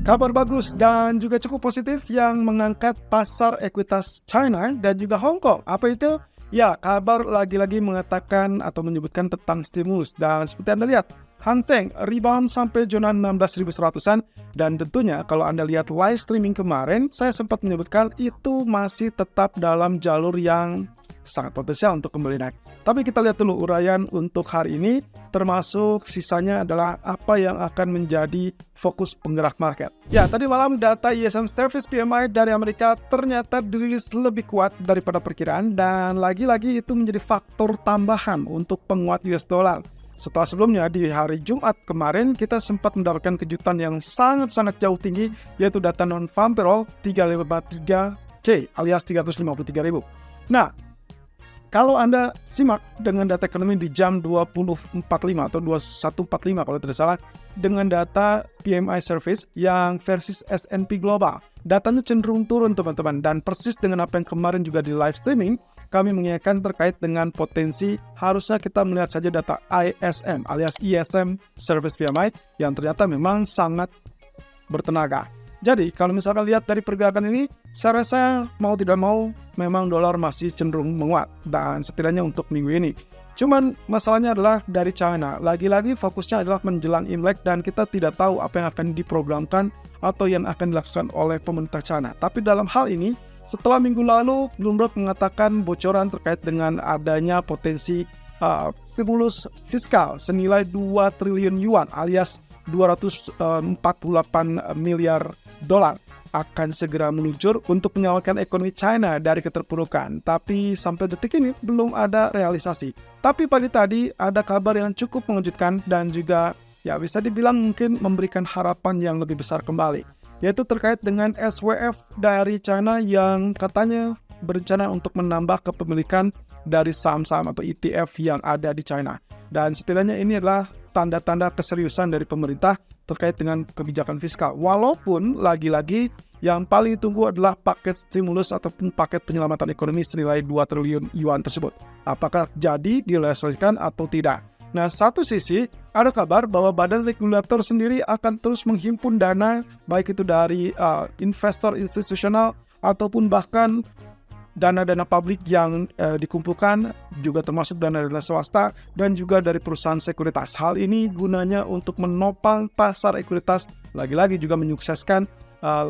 Kabar bagus dan juga cukup positif yang mengangkat pasar ekuitas China dan juga Hong Kong. Apa itu? Ya, kabar lagi-lagi mengatakan atau menyebutkan tentang stimulus. Dan seperti Anda lihat, Hang Seng rebound sampai zona 16.100-an. Dan tentunya kalau Anda lihat live streaming kemarin, saya sempat menyebutkan itu masih tetap dalam jalur yang sangat potensial untuk kembali naik. Tapi kita lihat dulu uraian untuk hari ini, termasuk sisanya adalah apa yang akan menjadi fokus penggerak market. Ya, tadi malam data ISM Service PMI dari Amerika ternyata dirilis lebih kuat daripada perkiraan dan lagi-lagi itu menjadi faktor tambahan untuk penguat US dollar. Setelah sebelumnya di hari Jumat kemarin kita sempat mendapatkan kejutan yang sangat-sangat jauh tinggi, yaitu data non-farm payroll 353K alias 353.000. Nah, kalau Anda simak dengan data ekonomi di jam 20.45 atau 21.45 kalau tidak salah, dengan data PMI Service yang versus S&P Global, datanya cenderung turun teman-teman, dan persis dengan apa yang kemarin juga di live streaming, kami mengingatkan terkait dengan potensi harusnya kita melihat saja data ISM alias ISM Service PMI yang ternyata memang sangat bertenaga. Jadi, kalau misalkan lihat dari pergerakan ini, saya rasa mau tidak mau, memang dolar masih cenderung menguat. Dan setidaknya untuk minggu ini. Cuman masalahnya adalah dari China. Lagi-lagi fokusnya adalah menjelang Imlek dan kita tidak tahu apa yang akan diprogramkan atau yang akan dilakukan oleh pemerintah China. Tapi dalam hal ini, setelah minggu lalu, Bloomberg mengatakan bocoran terkait dengan adanya potensi stimulus fiskal senilai 2 triliun yuan alias 248 miliar dolar akan segera meluncur untuk menyelamatkan ekonomi China dari keterpurukan. Tapi sampai detik ini belum ada realisasi. Tapi pagi tadi ada kabar yang cukup mengejutkan dan juga ya bisa dibilang mungkin memberikan harapan yang lebih besar kembali. Yaitu terkait dengan SWF dari China yang katanya berencana untuk menambah kepemilikan dari saham-saham atau ETF yang ada di China. Dan setidaknya ini adalah tanda-tanda keseriusan dari pemerintah terkait dengan kebijakan fiskal. Walaupun lagi-lagi yang paling ditunggu adalah paket stimulus ataupun paket penyelamatan ekonomi senilai 2 triliun yuan tersebut. Apakah jadi direalisasikan atau tidak? Nah, satu sisi ada kabar bahwa badan regulator sendiri akan terus menghimpun dana baik itu dari investor institusional ataupun bahkan dana-dana publik yang dikumpulkan, juga termasuk dana-dana swasta dan juga dari perusahaan sekuritas. Hal ini gunanya untuk menopang pasar ekuitas, lagi-lagi juga menyukseskan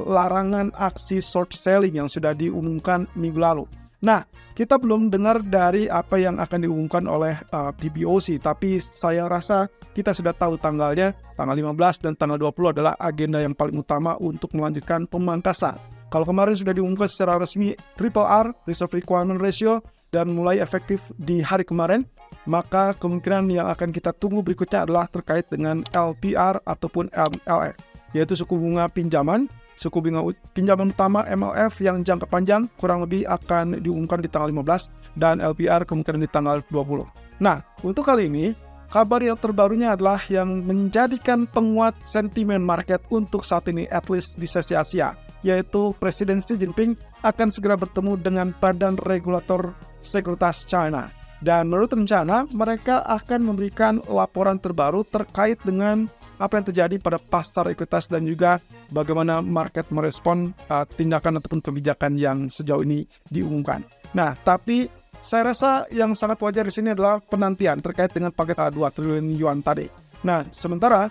larangan aksi short selling yang sudah diumumkan minggu lalu. Nah, kita belum dengar dari apa yang akan diumumkan oleh PBOC, tapi saya rasa kita sudah tahu tanggalnya, tanggal 15 dan tanggal 20 adalah agenda yang paling utama untuk melanjutkan pemangkasan. Kalau kemarin sudah diumumkan secara resmi RRR, Reserve Requirement Ratio, dan mulai efektif di hari kemarin, maka kemungkinan yang akan kita tunggu berikutnya adalah terkait dengan LPR ataupun MLF, yaitu suku bunga pinjaman. Suku bunga pinjaman utama MLF yang jangka panjang kurang lebih akan diumumkan di tanggal 15 dan LPR kemungkinan di tanggal 20. Nah, untuk kali ini, kabar yang terbarunya adalah yang menjadikan penguat sentimen market untuk saat ini, at least di sesi Asia, yaitu Presiden Xi Jinping akan segera bertemu dengan Badan Regulator Sekuritas China. Dan menurut rencana, mereka akan memberikan laporan terbaru terkait dengan apa yang terjadi pada pasar ekuitas dan juga bagaimana market merespon tindakan ataupun kebijakan yang sejauh ini diumumkan. Nah, tapi saya rasa yang sangat wajar di sini adalah penantian terkait dengan paket 2 triliun yuan tadi. Nah, sementara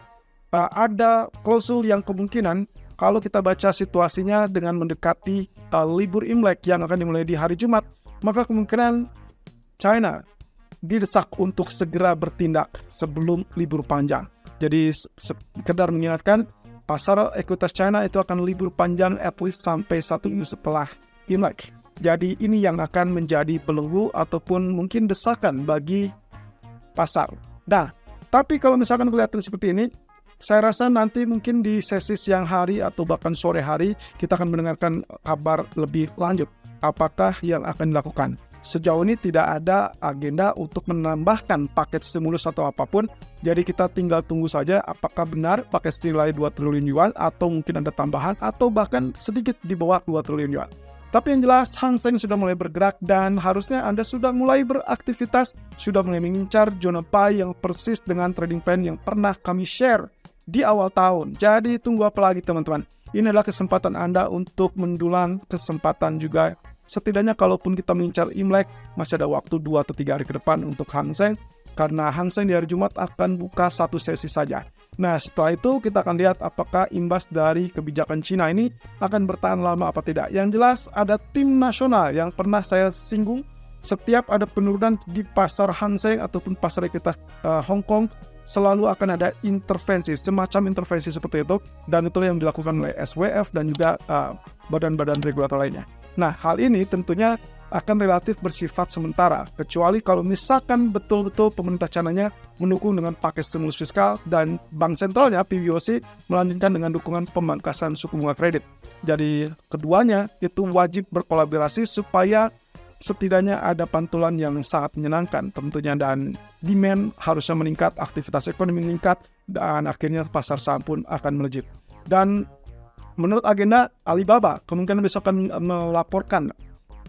ada klausul yang kemungkinan kalau kita baca situasinya dengan mendekati libur Imlek yang akan dimulai di hari Jumat, maka kemungkinan China didesak untuk segera bertindak sebelum libur panjang. Jadi sekedar mengingatkan, pasar ekuitas China itu akan libur panjang at least sampai 1 minggu setelah Imlek. Jadi ini yang akan menjadi belenggu ataupun mungkin desakan bagi pasar. Nah, tapi kalau misalkan kelihatan seperti ini, saya rasa nanti mungkin di sesi siang hari atau bahkan sore hari kita akan mendengarkan kabar lebih lanjut apakah yang akan dilakukan. Sejauh ini tidak ada agenda untuk menambahkan paket stimulus atau apapun. Jadi kita tinggal tunggu saja apakah benar paket senilai 2 triliun yuan atau mungkin ada tambahan atau bahkan sedikit di bawah 2 triliun yuan. Tapi yang jelas Hang Seng sudah mulai bergerak dan harusnya Anda sudah mulai beraktivitas, sudah mulai mengincar zona buy yang persis dengan trading plan yang pernah kami share di awal tahun. Jadi tunggu apa lagi teman-teman? Ini adalah kesempatan Anda untuk mendulang kesempatan juga. Setidaknya kalaupun kita mengincar Imlek, masih ada waktu 2 atau 3 hari ke depan untuk Hang Seng. Karena Hang Seng di hari Jumat akan buka 1 sesi saja. Nah, setelah itu kita akan lihat apakah imbas dari kebijakan Cina ini akan bertahan lama apa tidak. Yang jelas ada tim nasional yang pernah saya singgung. Setiap ada penurunan di pasar Hang Seng ataupun pasar ekuitas Hong Kong, selalu akan ada intervensi, semacam intervensi seperti itu. Dan itulah yang dilakukan oleh SWF dan juga badan-badan regulator lainnya. Nah, hal ini tentunya akan relatif bersifat sementara, kecuali kalau misalkan betul-betul pemerintah China-nya mendukung dengan paket stimulus fiskal dan bank sentralnya PBOC melanjutkan dengan dukungan pemangkasan suku bunga kredit. Jadi keduanya itu wajib berkolaborasi supaya setidaknya ada pantulan yang sangat menyenangkan tentunya, dan demand harusnya meningkat, aktivitas ekonomi meningkat, dan akhirnya pasar saham pun akan melejit. Dan menurut agenda, Alibaba kemungkinan besok akan melaporkan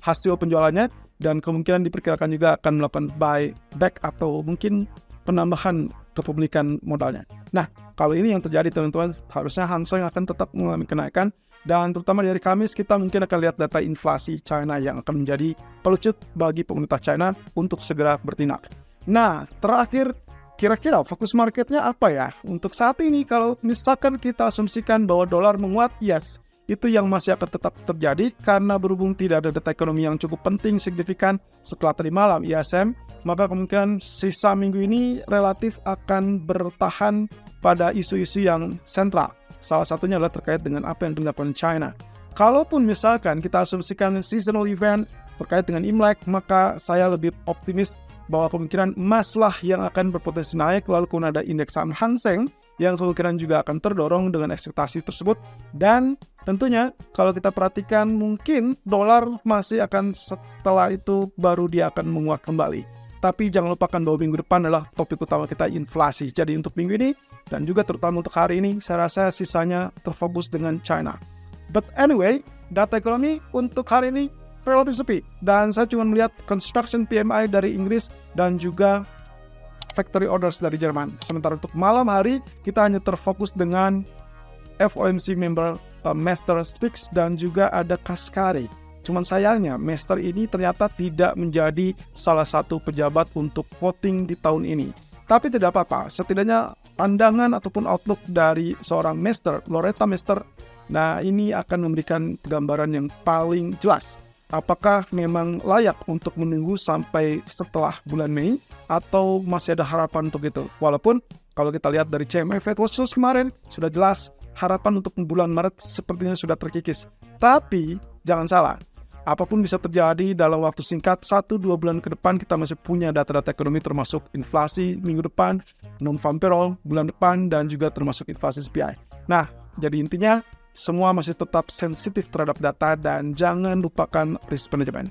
hasil penjualannya, dan kemungkinan diperkirakan juga akan melakukan buyback atau mungkin penambahan kepemilikan modalnya. Nah, kalau ini yang terjadi teman-teman, harusnya Hang Seng akan tetap mengalami kenaikan, dan terutama dari Kamis kita mungkin akan lihat data inflasi China yang akan menjadi pelucut bagi pemerintah China untuk segera bertindak. Nah, terakhir, kira-kira fokus marketnya apa ya? Untuk saat ini kalau misalkan kita asumsikan bahwa dolar menguat, yes, itu yang masih akan tetap terjadi karena berhubung tidak ada data ekonomi yang cukup penting signifikan setelah tadi malam ISM, maka kemungkinan sisa minggu ini relatif akan bertahan pada isu-isu yang sentral. Salah satunya adalah terkait dengan apa yang dilakukan China. Kalaupun misalkan kita asumsikan seasonal event terkait dengan Imlek, maka saya lebih optimis bahwa kemungkinan emas lah yang akan berpotensi naik, lalu kemudian ada indeks saham Hang Seng yang kemungkinan juga akan terdorong dengan ekspektasi tersebut. Dan tentunya kalau kita perhatikan mungkin dolar masih akan setelah itu baru dia akan menguat kembali. Tapi jangan lupakan bahwa minggu depan adalah topik utama kita inflasi. Jadi untuk minggu ini dan juga terutama untuk hari ini, saya rasa sisanya terfokus dengan China. But anyway, data ekonomi untuk hari ini relatif sepi. Dan saya cuma melihat construction PMI dari Inggris dan juga factory orders dari Jerman. Sementara untuk malam hari, kita hanya terfokus dengan FOMC member Mester Speaks dan juga ada Kaskari. Cuman sayangnya, Mester ini ternyata tidak menjadi salah satu pejabat untuk voting di tahun ini. Tapi tidak apa-apa, setidaknya pandangan ataupun outlook dari seorang Mester, Loretta Mester, nah ini akan memberikan gambaran yang paling jelas. Apakah memang layak untuk menunggu sampai setelah bulan Mei atau masih ada harapan untuk itu? Walaupun kalau kita lihat dari CME Fed Watch List kemarin sudah jelas harapan untuk bulan Maret sepertinya sudah terkikis. Tapi jangan salah, apapun bisa terjadi dalam waktu singkat, 1-2 bulan ke depan kita masih punya data-data ekonomi termasuk inflasi minggu depan, non-farm payroll bulan depan, dan juga termasuk inflasi CPI. Nah, jadi intinya semua masih tetap sensitif terhadap data dan jangan lupakan risk management.